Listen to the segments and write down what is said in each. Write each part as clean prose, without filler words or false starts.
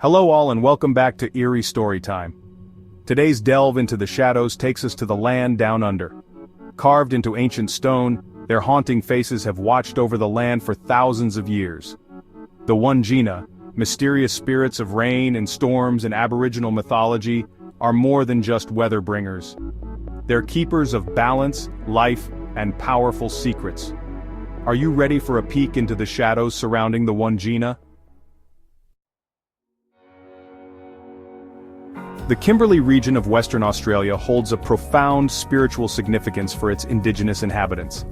Hello all and welcome back to Eerie Storytime. Today's delve into the shadows takes us to the land down under. Carved into ancient stone, their haunting faces have watched over the land for thousands of years. The Wondjina, mysterious spirits of rain and storms in Aboriginal mythology, are more than just weather bringers. They're keepers of balance, life, and powerful secrets. Are you ready for a peek into the shadows surrounding the Wondjina? The Kimberley region of Western Australia holds a profound spiritual significance for its Indigenous inhabitants.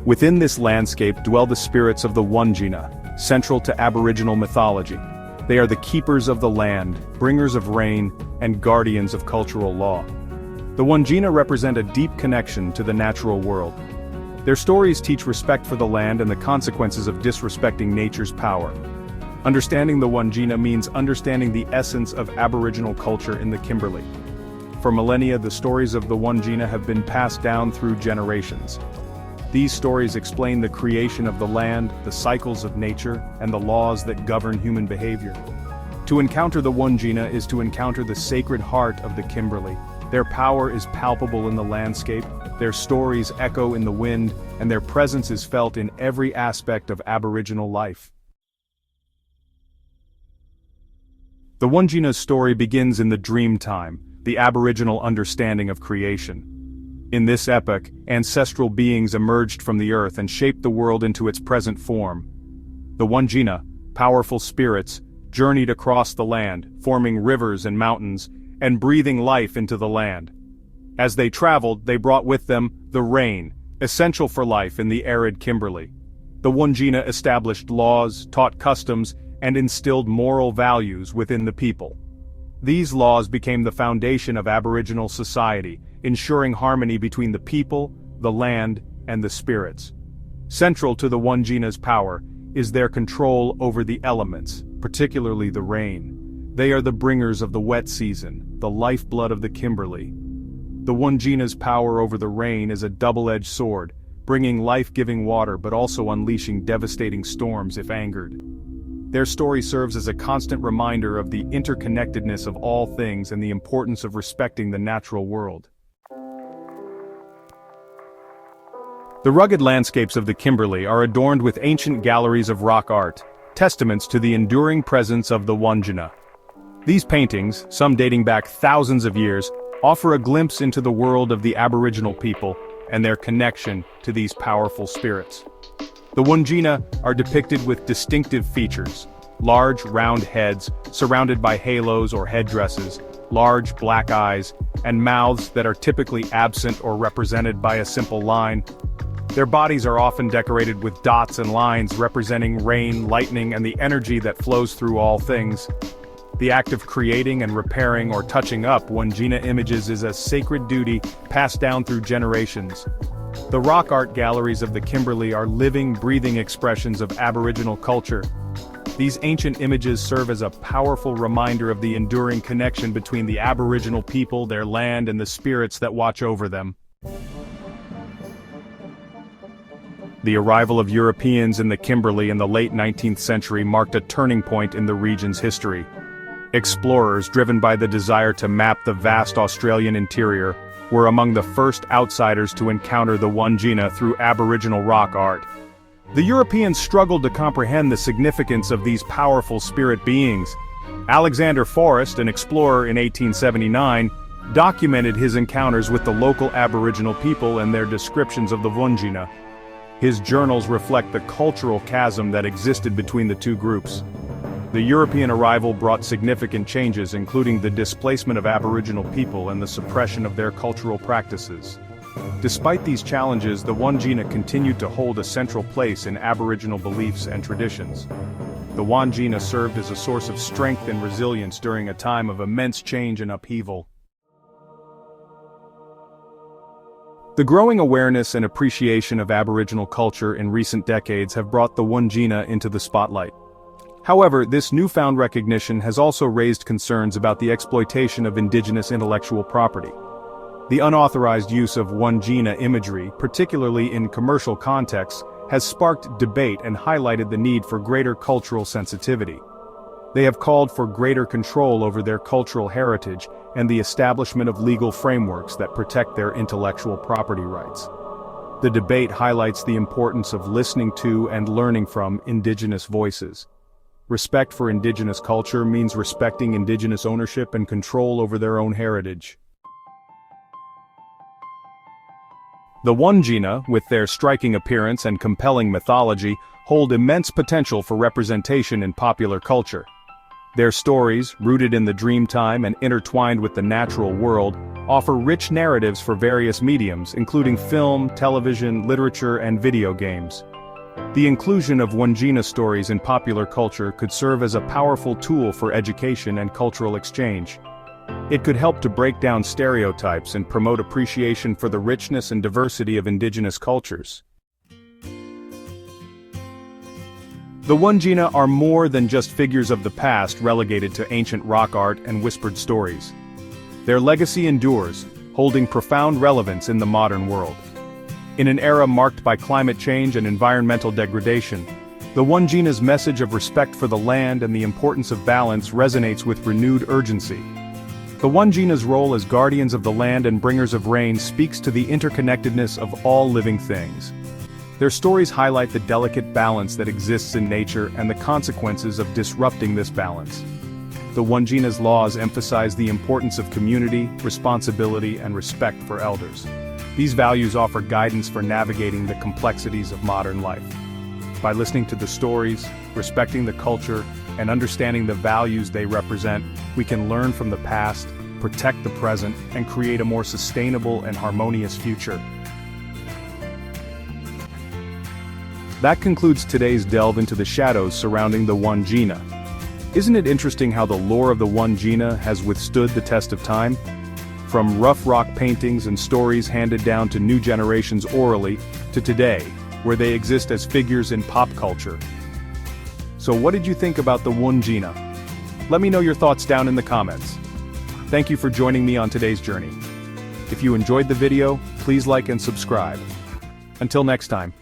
Within this landscape dwell the spirits of the Wondjina, central to Aboriginal mythology. They are the keepers of the land, bringers of rain, and guardians of cultural law. The Wondjina represent a deep connection to the natural world. Their stories teach respect for the land and the consequences of disrespecting nature's power. Understanding the Wondjina means understanding the essence of Aboriginal culture in the Kimberley. For millennia, the stories of the Wondjina have been passed down through generations. These stories explain the creation of the land, the cycles of nature, and the laws that govern human behavior. To encounter the Wondjina is to encounter the sacred heart of the Kimberley. Their power is palpable in the landscape, their stories echo in the wind, and their presence is felt in every aspect of Aboriginal life. The Wondjina's story begins in the dream time, the Aboriginal understanding of creation. In this epoch, ancestral beings emerged from the earth and shaped the world into its present form. The Wondjina, powerful spirits, journeyed across the land, forming rivers and mountains, and breathing life into the land. As they traveled, they brought with them the rain, essential for life in the arid Kimberley. The Wondjina established laws, taught customs, and instilled moral values within the people. These laws became the foundation of Aboriginal society, ensuring harmony between the people, the land, and the spirits. Central to the Wondjina's power is their control over the elements, particularly the rain. They are the bringers of the wet season, the lifeblood of the Kimberley. The Wondjina's power over the rain is a double-edged sword, bringing life-giving water but also unleashing devastating storms if angered. Their story serves as a constant reminder of the interconnectedness of all things and the importance of respecting the natural world. The rugged landscapes of the Kimberley are adorned with ancient galleries of rock art, testaments to the enduring presence of the Wondjina. These paintings, some dating back thousands of years, offer a glimpse into the world of the Aboriginal people and their connection to these powerful spirits. The Wondjina are depicted with distinctive features: large, round heads, surrounded by halos or headdresses, large black eyes, and mouths that are typically absent or represented by a simple line. Their bodies are often decorated with dots and lines representing rain, lightning, and the energy that flows through all things. The act of creating and repairing or touching up Wondjina images is a sacred duty passed down through generations. The rock art galleries of the Kimberley are living, breathing expressions of Aboriginal culture. These ancient images serve as a powerful reminder of the enduring connection between the Aboriginal people, their land, and the spirits that watch over them. The arrival of Europeans in the Kimberley in the late 19th century marked a turning point in the region's history. Explorers, driven by the desire to map the vast Australian interior, were among the first outsiders to encounter the Wondjina through Aboriginal rock art. The Europeans struggled to comprehend the significance of these powerful spirit beings. Alexander Forrest, an explorer in 1879, documented his encounters with the local Aboriginal people and their descriptions of the Wondjina. His journals reflect the cultural chasm that existed between the two groups. The European arrival brought significant changes, including the displacement of Aboriginal people and the suppression of their cultural practices. Despite these challenges, the Wondjina continued to hold a central place in Aboriginal beliefs and traditions. The Wondjina served as a source of strength and resilience during a time of immense change and upheaval. The growing awareness and appreciation of Aboriginal culture in recent decades have brought the Wondjina into the spotlight. However, this newfound recognition has also raised concerns about the exploitation of Indigenous intellectual property. The unauthorized use of Wondjina imagery, particularly in commercial contexts, has sparked debate and highlighted the need for greater cultural sensitivity. They have called for greater control over their cultural heritage and the establishment of legal frameworks that protect their intellectual property rights. The debate highlights the importance of listening to and learning from Indigenous voices. Respect for Indigenous culture means respecting Indigenous ownership and control over their own heritage. The Wondjina, with their striking appearance and compelling mythology, hold immense potential for representation in popular culture. Their stories, rooted in the Dreamtime and intertwined with the natural world, offer rich narratives for various mediums, including film, television, literature, and video games. The inclusion of Wondjina stories in popular culture could serve as a powerful tool for education and cultural exchange. It could help to break down stereotypes and promote appreciation for the richness and diversity of Indigenous cultures. The Wondjina are more than just figures of the past relegated to ancient rock art and whispered stories. Their legacy endures, holding profound relevance in the modern world. In an era marked by climate change and environmental degradation, the Wondjina's message of respect for the land and the importance of balance resonates with renewed urgency. The Wondjina's role as guardians of the land and bringers of rain speaks to the interconnectedness of all living things. Their stories highlight the delicate balance that exists in nature and the consequences of disrupting this balance. The Wondjina's laws emphasize the importance of community, responsibility, and respect for elders. These values offer guidance for navigating the complexities of modern life. By listening to the stories, respecting the culture, and understanding the values they represent, we can learn from the past, protect the present, and create a more sustainable and harmonious future. That concludes today's delve into the shadows surrounding the Wondjina. Isn't it interesting how the lore of the Wondjina has withstood the test of time? From rough rock paintings and stories handed down to new generations orally, to today, where they exist as figures in pop culture. So what did you think about the Wondjina? Let me know your thoughts down in the comments. Thank you for joining me on today's journey. If you enjoyed the video, please like and subscribe. Until next time.